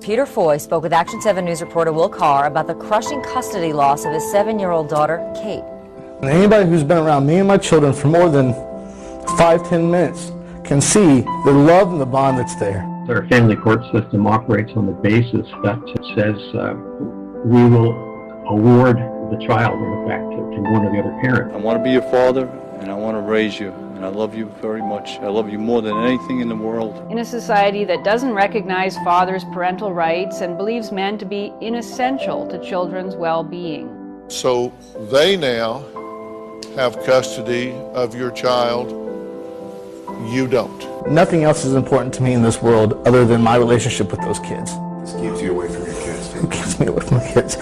Peter Foy spoke with Action 7 News reporter Will Carr about the crushing custody loss of his 7-year-old daughter, Kate. And anybody who's been around me and my children for more than 5-10 minutes can see the love and the bond that's there. Our family court system operates on the basis that says we will award the child, in effect, to one or the other parent. I want to be your father, and I want to raise you, and I love you very much. I love you more than anything in the world. In a society that doesn't recognize fathers' parental rights and believes men to be inessential to children's well-being. So they now have custody of your child. You don't. Nothing else is important to me in this world other than my relationship with those kids. This keeps you away from your kids. It keeps me away from my kids.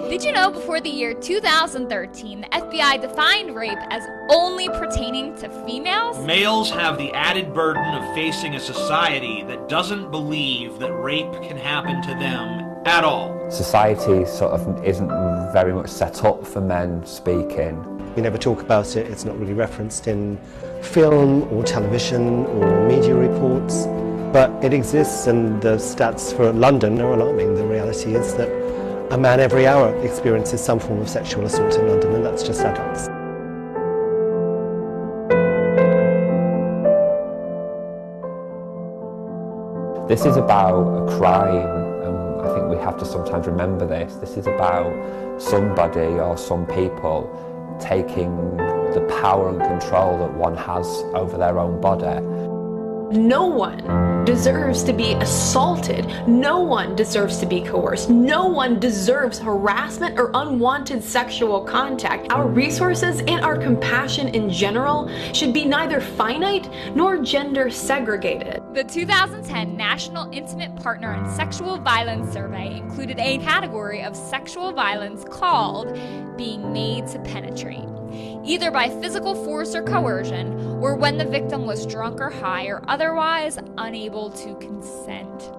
Did you know before the year 2013, the FBI defined rape as only pertaining to females? Males have the added burden of facing a society that doesn't believe that rape can happen to them at all. Society sort of isn't very much set up for men speaking. We never talk about it, it's not really referenced in film or television or media reports, but it exists, and the stats for London are alarming. The reality is that a man every hour experiences some form of sexual assault in London, and that's just adults. This is about a crime. I think we have to sometimes remember this. This is about somebody or some people taking the power and control that one has over their own body. No one deserves to be assaulted. No one deserves to be coerced. No one deserves harassment or unwanted sexual contact. Our resources and our compassion in general should be neither finite nor gender segregated. The 2010 National Intimate Partner and Sexual Violence Survey included a category of sexual violence called being made to penetrate, either by physical force or coercion, or when the victim was drunk or high or otherwise unable to consent.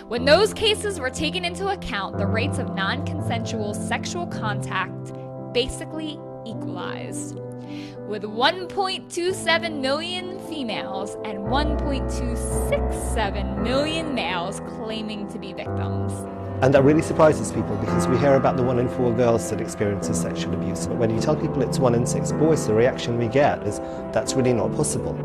When those cases were taken into account, the rates of non-consensual sexual contact basically equalized, with 1.27 million females and 1.267 million males claiming to be victims. And that really surprises people, because we hear about the 1 in 4 girls that experiences sexual abuse. But when you tell people it's 1 in 6 boys, the reaction we get is that's really not possible.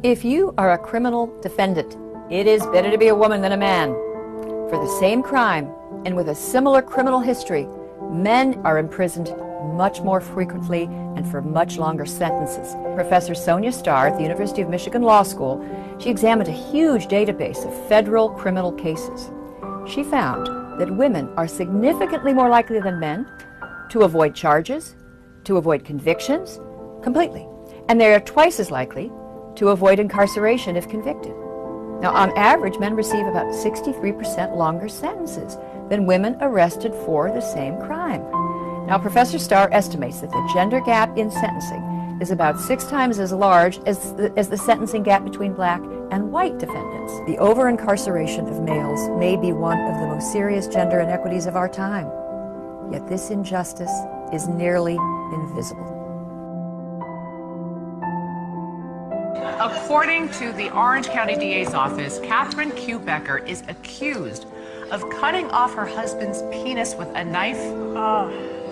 If you are a criminal defendant, it is better to be a woman than a man. For the same crime and with a similar criminal history, men are imprisoned much more frequently and for much longer sentences. Professor Sonia Starr at the University of Michigan Law School, she examined a huge database of federal criminal cases. She found that women are significantly more likely than men to avoid charges, to avoid convictions completely, and they are twice as likely to avoid incarceration if convicted. Now, on average, men receive about 63% longer sentences than women arrested for the same crime. Now, Professor Starr estimates that the gender gap in sentencing is about 6 times as large as the sentencing gap between black and white defendants. The over-incarceration of males may be one of the most serious gender inequities of our time, yet this injustice is nearly invisible. According to the Orange County DA's office, Catherine Q. Becker is accused of cutting off her husband's penis with a knife,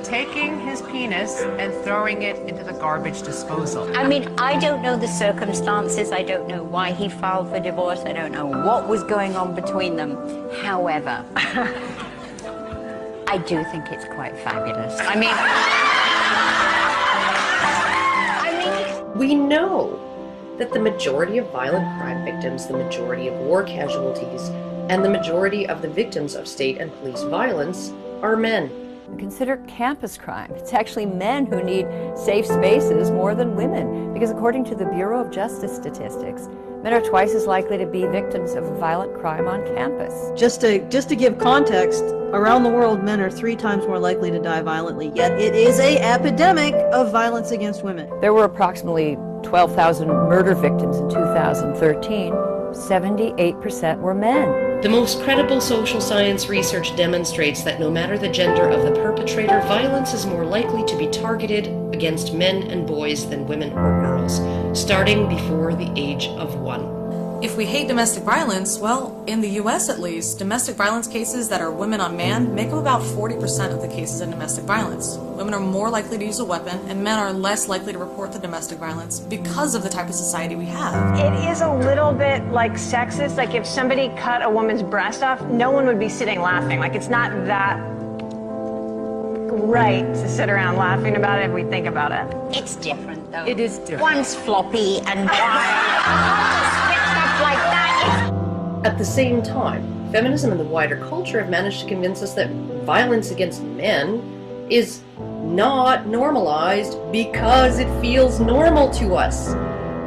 taking his penis and throwing it into the garbage disposal. I mean, I don't know the circumstances. I don't know why he filed for divorce. I don't know what was going on between them. However, I do think it's quite fabulous. We know that the majority of violent crime victims, the majority of war casualties, and the majority of the victims of state and police violence are men. Consider campus crime. It's actually men who need safe spaces more than women, because according to the Bureau of Justice statistics, men are twice as likely to be victims of violent crime on campus. Just to give context, around the world, men are 3 times more likely to die violently, yet it is an epidemic of violence against women. There were approximately 12,000 murder victims in 2013. 78% were men. The most credible social science research demonstrates that no matter the gender of the perpetrator, violence is more likely to be targeted against men and boys than women or girls, starting before the age of 1. If we hate domestic violence, well, in the US at least, domestic violence cases that are women on man make up about 40% of the cases in domestic violence. Women are more likely to use a weapon, and men are less likely to report the domestic violence because of the type of society we have. It is a little bit like sexist. Like if somebody cut a woman's breast off, no one would be sitting laughing. Like it's not that right to sit around laughing about it if we think about it. It's different though. It is different. One's floppy and like that. At the same time, feminism and the wider culture have managed to convince us that violence against men is not normalized because it feels normal to us.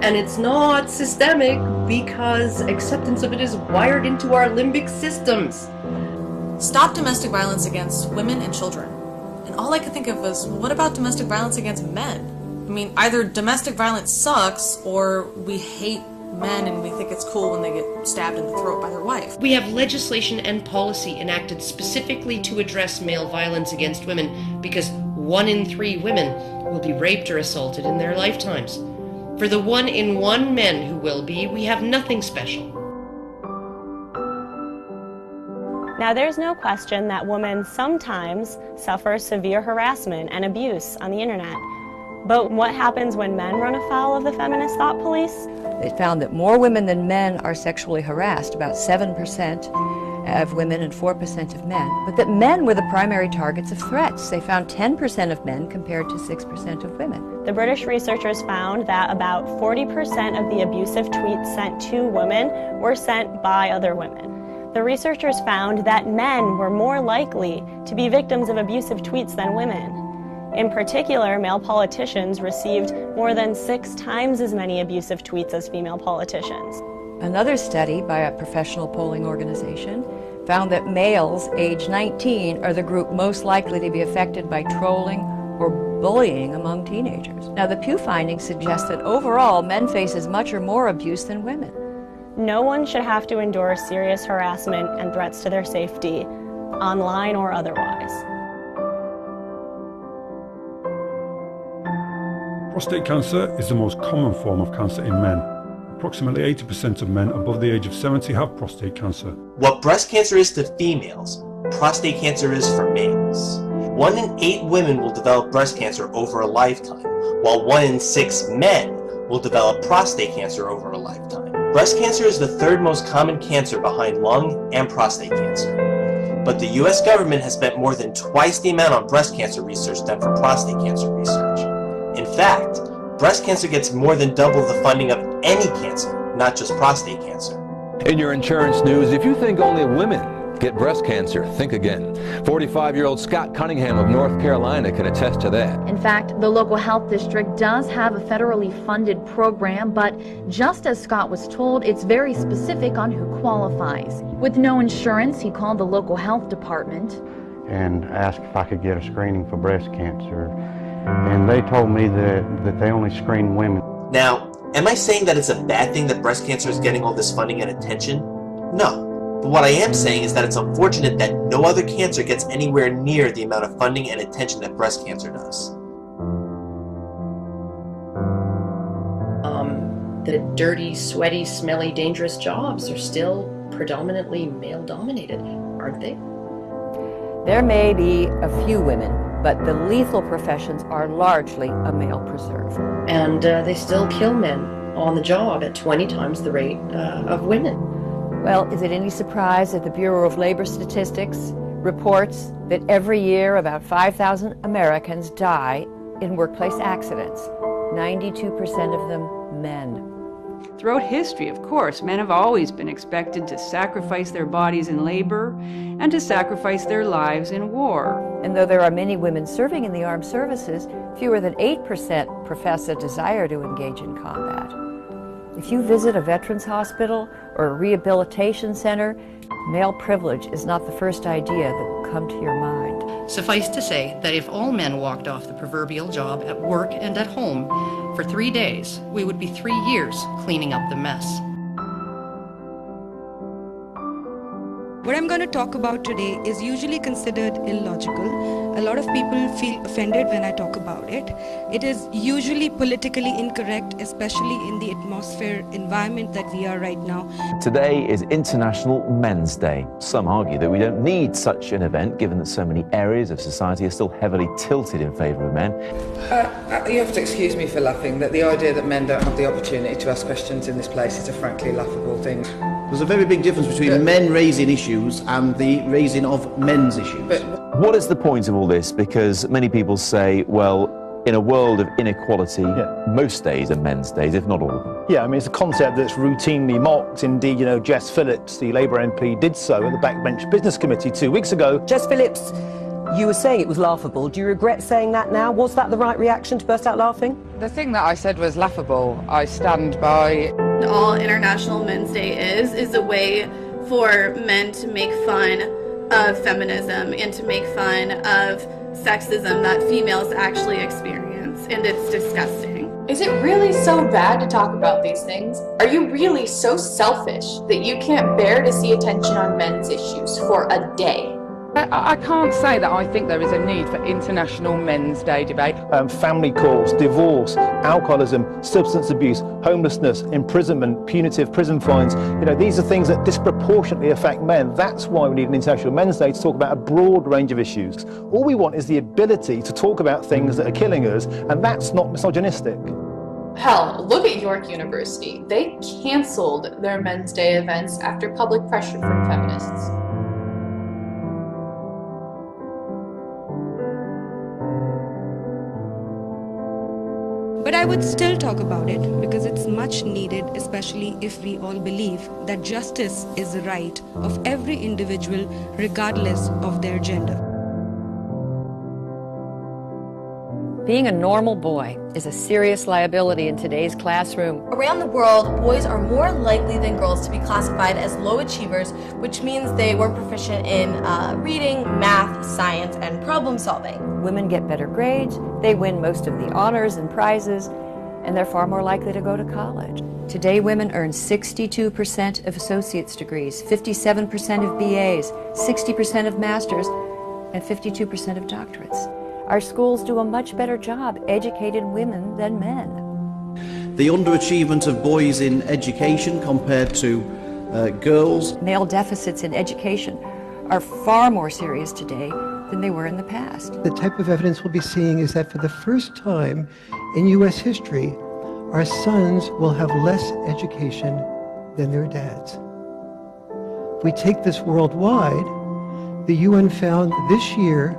And it's not systemic because acceptance of it is wired into our limbic systems. Stop domestic violence against women and children. And all I could think of was, what about domestic violence against men? I mean, either domestic violence sucks or we hate men and we think it's cool when they get stabbed in the throat by their wife. We have legislation and policy enacted specifically to address male violence against women because 1 in 3 women will be raped or assaulted in their lifetimes. For the 1 in 1 men who will be, we have nothing special. Now, there's no question that women sometimes suffer severe harassment and abuse on the internet. But what happens when men run afoul of the feminist thought police? They found that more women than men are sexually harassed, about 7% of women and 4% of men, but that men were the primary targets of threats. They found 10% of men compared to 6% of women. The British researchers found that about 40% of the abusive tweets sent to women were sent by other women. The researchers found that men were more likely to be victims of abusive tweets than women. In particular, male politicians received more than 6 times as many abusive tweets as female politicians. Another study by a professional polling organization found that males age 19 are the group most likely to be affected by trolling or bullying among teenagers. Now, the Pew findings suggest that overall, men face as much or more abuse than women. No one should have to endure serious harassment and threats to their safety, online or otherwise. Prostate cancer is the most common form of cancer in men. Approximately 80% of men above the age of 70 have prostate cancer. What breast cancer is to females, prostate cancer is for males. 1 in 8 women will develop breast cancer over a lifetime, while 1 in 6 men will develop prostate cancer over a lifetime. Breast cancer is the 3rd most common cancer behind lung and prostate cancer. But the US government has spent more than twice the amount on breast cancer research than for prostate cancer research. In fact, breast cancer gets more than double the funding of any cancer, not just prostate cancer. In your insurance news, if you think only women get breast cancer, think again. 45-year-old Scott Cunningham of North Carolina can attest to that. In fact, the local health district does have a federally funded program, but just as Scott was told, it's very specific on who qualifies. With no insurance, he called the local health department and asked if I could get a screening for breast cancer. And they told me that they only screen women. Now, am I saying that it's a bad thing that breast cancer is getting all this funding and attention? No. But what I am saying is that it's unfortunate that no other cancer gets anywhere near the amount of funding and attention that breast cancer does. The dirty, sweaty, smelly, dangerous jobs are still predominantly male-dominated, aren't they? There may be a few women, but the lethal professions are largely a male preserve. And they still kill men on the job at 20 times the rate of women. Well, is it any surprise that the Bureau of Labor Statistics reports that every year about 5,000 Americans die in workplace accidents, 92% of them men. Throughout history, of course, men have always been expected to sacrifice their bodies in labor and to sacrifice their lives in war. And though there are many women serving in the armed services, fewer than 8% profess a desire to engage in combat. If you visit a veterans hospital or a rehabilitation center, male privilege is not the first idea that will come to your mind. Suffice to say that if all men walked off the proverbial job at work and at home for 3 days, we would be 3 years cleaning up the mess. What I'm going to talk about today is usually considered illogical. A lot of people feel offended when I talk about it. It is usually politically incorrect, especially in the atmosphere environment that we are right now. Today is International Men's Day. Some argue that we don't need such an event, given that so many areas of society are still heavily tilted in favour of men. You have to excuse me for laughing, that the idea that men don't have the opportunity to ask questions in this place is a frankly laughable thing. There's a very big difference between men raising issues and the raising of men's issues. What is the point of all this? Because many people say, well, in a world of inequality, most days are men's days, if not all of them. Yeah, I mean, it's a concept that's routinely mocked. Indeed, Jess Phillips, the Labour MP, did so at the Backbench Business Committee 2 weeks ago. Jess Phillips, you were saying it was laughable. Do you regret saying that now? Was that the right reaction to burst out laughing? The thing that I said was laughable. I stand by. All International Men's Day is a way for men to make fun of feminism and to make fun of sexism that females actually experience, and it's disgusting. Is it really so bad to talk about these things? Are you really so selfish that you can't bear to see attention on men's issues for a day? I can't say that I think there is a need for International Men's Day debate. Family courts, divorce, alcoholism, substance abuse, homelessness, imprisonment, punitive prison fines. These are things that disproportionately affect men. That's why we need an International Men's Day to talk about a broad range of issues. All we want is the ability to talk about things that are killing us, and that's not misogynistic. Hell, look at York University. They cancelled their Men's Day events after public pressure from feminists. But I would still talk about it because it's much needed, especially if we all believe that justice is the right of every individual regardless of their gender. Being a normal boy is a serious liability in today's classroom. Around the world, boys are more likely than girls to be classified as low achievers, which means they weren't proficient in reading, math, science, and problem solving. Women get better grades, they win most of the honors and prizes, and they're far more likely to go to college. Today, women earn 62% of associate's degrees, 57% of BAs, 60% of masters, and 52% of doctorates. Our schools do a much better job educating women than men. The underachievement of boys in education compared to girls. Male deficits in education are far more serious today than they were in the past. The type of evidence we'll be seeing is that for the first time in U.S. history, our sons will have less education than their dads. If we take this worldwide, the UN found this year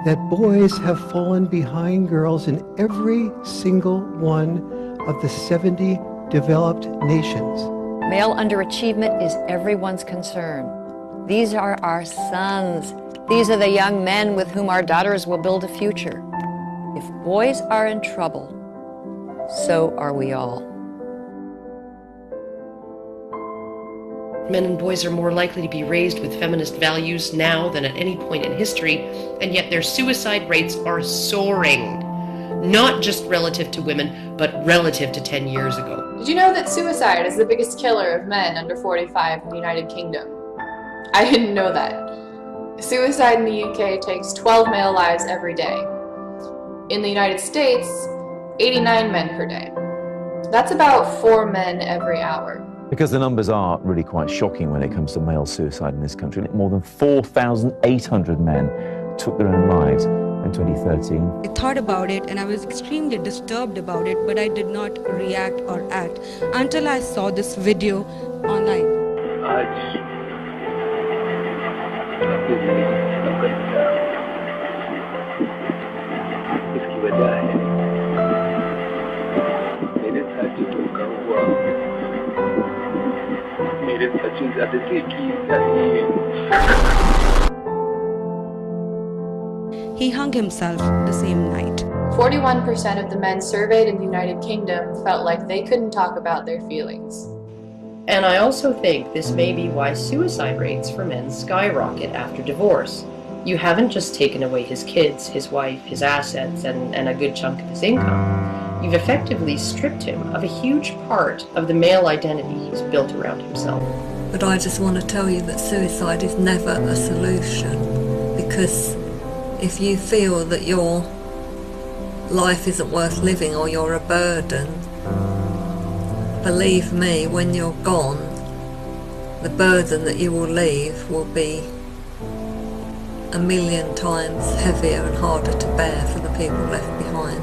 that boys have fallen behind girls in every single one of the 70 developed nations. Male underachievement is everyone's concern. These are our sons. These are the young men with whom our daughters will build a future. If boys are in trouble, so are we all. Men and boys are more likely to be raised with feminist values now than at any point in history, and yet their suicide rates are soaring. Not just relative to women, but relative to 10 years ago. Did you know that suicide is the biggest killer of men under 45 in the United Kingdom? I didn't know that. Suicide in the UK takes 12 male lives every day. In the United States, 89 men per day. That's about 4 men every hour. Because the numbers are really quite shocking when it comes to male suicide in this country. More than 4,800 men took their own lives in 2013. I thought about it and I was extremely disturbed about it, but I did not react or act until I saw this video online. He hung himself the same night. 41% of the men surveyed in the United Kingdom felt like they couldn't talk about their feelings. And I also think this may be why suicide rates for men skyrocket after divorce. You haven't just taken away his kids, his wife, his assets, and a good chunk of his income. You've effectively stripped him of a huge part of the male identity he's built around himself. But I just want to tell you that suicide is never a solution, because if you feel that your life isn't worth living or you're a burden, believe me, when you're gone, the burden that you will leave will be 1,000,000 times heavier and harder to bear for the people left behind.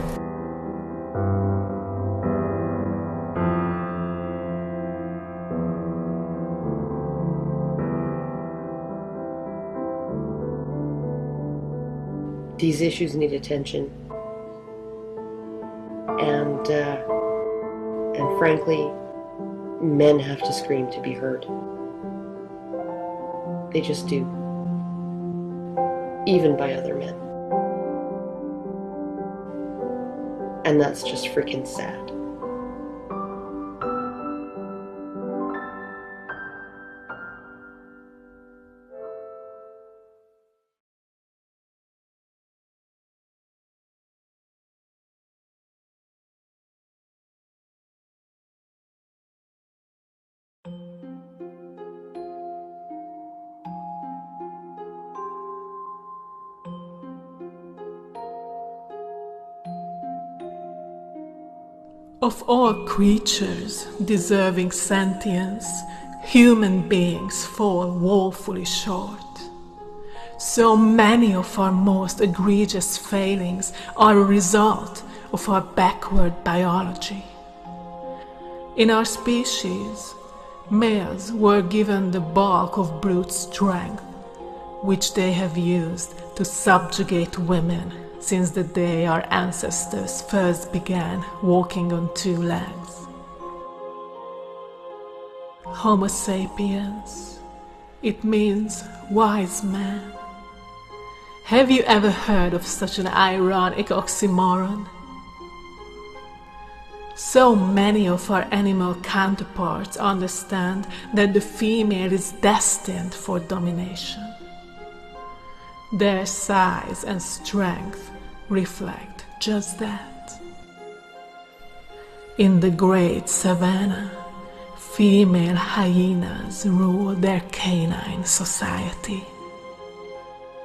These issues need attention, and frankly, men have to scream to be heard. They just do, even by other men. And that's just freaking sad. Of all creatures deserving sentience, human beings fall woefully short. So many of our most egregious failings are a result of our backward biology. In our species, males were given the bulk of brute strength, which they have used to subjugate women since the day our ancestors first began walking on two legs. Homo sapiens, it means wise man. Have you ever heard of such an ironic oxymoron? So many of our animal counterparts understand that the female is destined for domination. Their size and strength reflect just that. In the great savannah, female hyenas rule their canine society.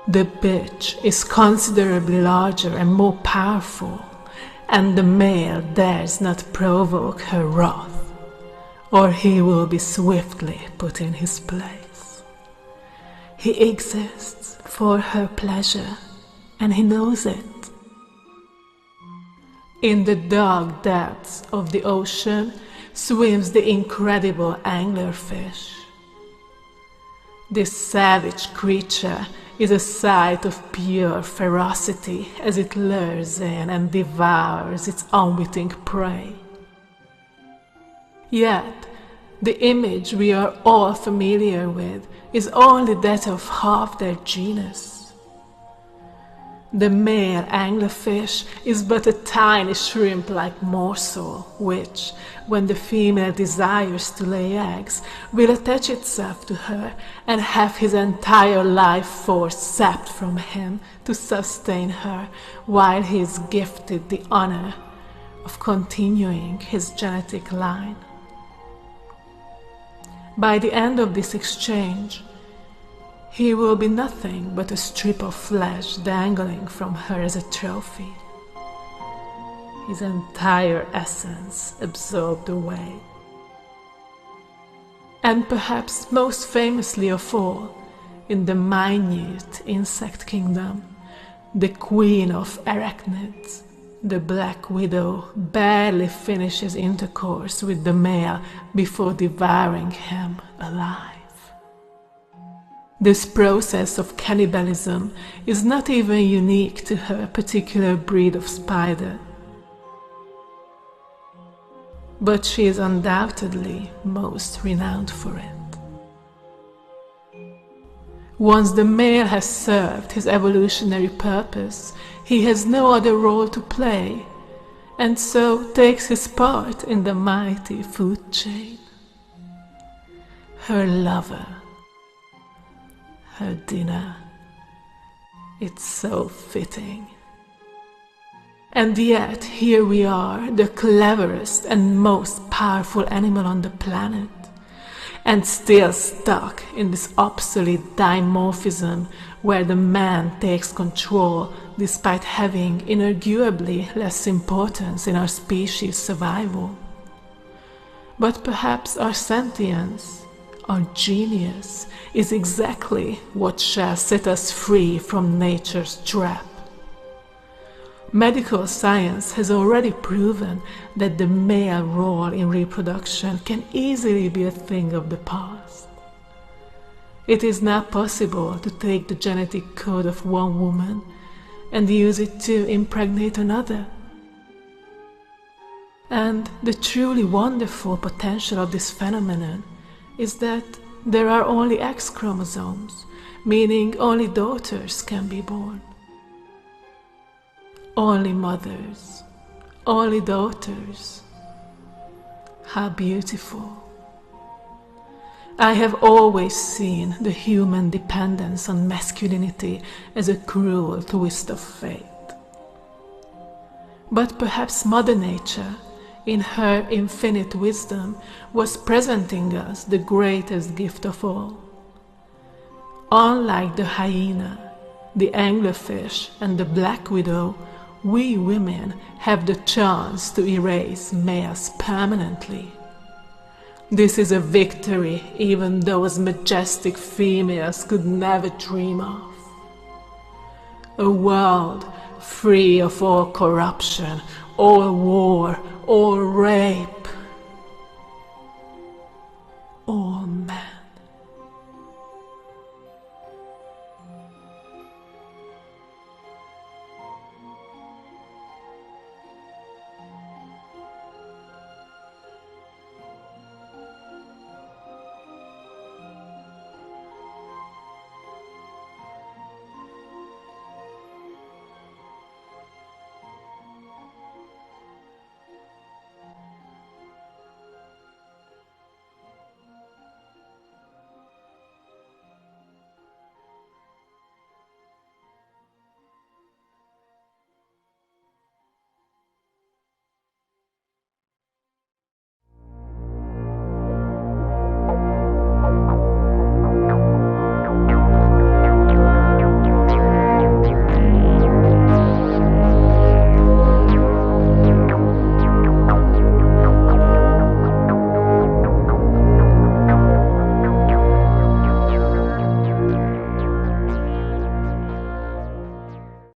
The bitch is considerably larger and more powerful, and the male dares not provoke her wrath, or he will be swiftly put in his place. He exists for her pleasure, and he knows it. In the dark depths of the ocean swims the incredible anglerfish. This savage creature is a sight of pure ferocity as it lures in and devours its unwitting prey. Yet, the image we are all familiar with is only that of half their genus. The male anglerfish is but a tiny shrimp-like morsel which, when the female desires to lay eggs, will attach itself to her and have his entire life force sapped from him to sustain her while he is gifted the honor of continuing his genetic line. By the end of this exchange, he will be nothing but a strip of flesh dangling from her as a trophy. His entire essence absorbed away. And perhaps most famously of all, in the minute insect kingdom, the queen of arachnids, the black widow, barely finishes intercourse with the male before devouring him alive. This process of cannibalism is not even unique to her particular breed of spider, but she is undoubtedly most renowned for it. Once the male has served his evolutionary purpose, he has no other role to play, and so takes his part in the mighty food chain. Her lover, her dinner. It's so fitting. And yet, here we are, the cleverest and most powerful animal on the planet. and still stuck in this obsolete dimorphism where the man takes control despite having inarguably less importance in our species' survival. But perhaps our sentience, our genius, is exactly what shall set us free from nature's trap. Medical science has already proven that the male role in reproduction can easily be a thing of the past. It is now possible to take the genetic code of one woman and use it to impregnate another. And the truly wonderful potential of this phenomenon is that there are only X chromosomes, meaning only daughters can be born. Only mothers, only daughters. How beautiful. I have always seen the human dependence on masculinity as a cruel twist of fate. But perhaps Mother Nature, in her infinite wisdom, was presenting us the greatest gift of all. Unlike the hyena, the anglerfish, and the black widow, we women have the chance to erase males permanently. This is a victory even those majestic females could never dream of. A world free of all corruption, all war, all rape, all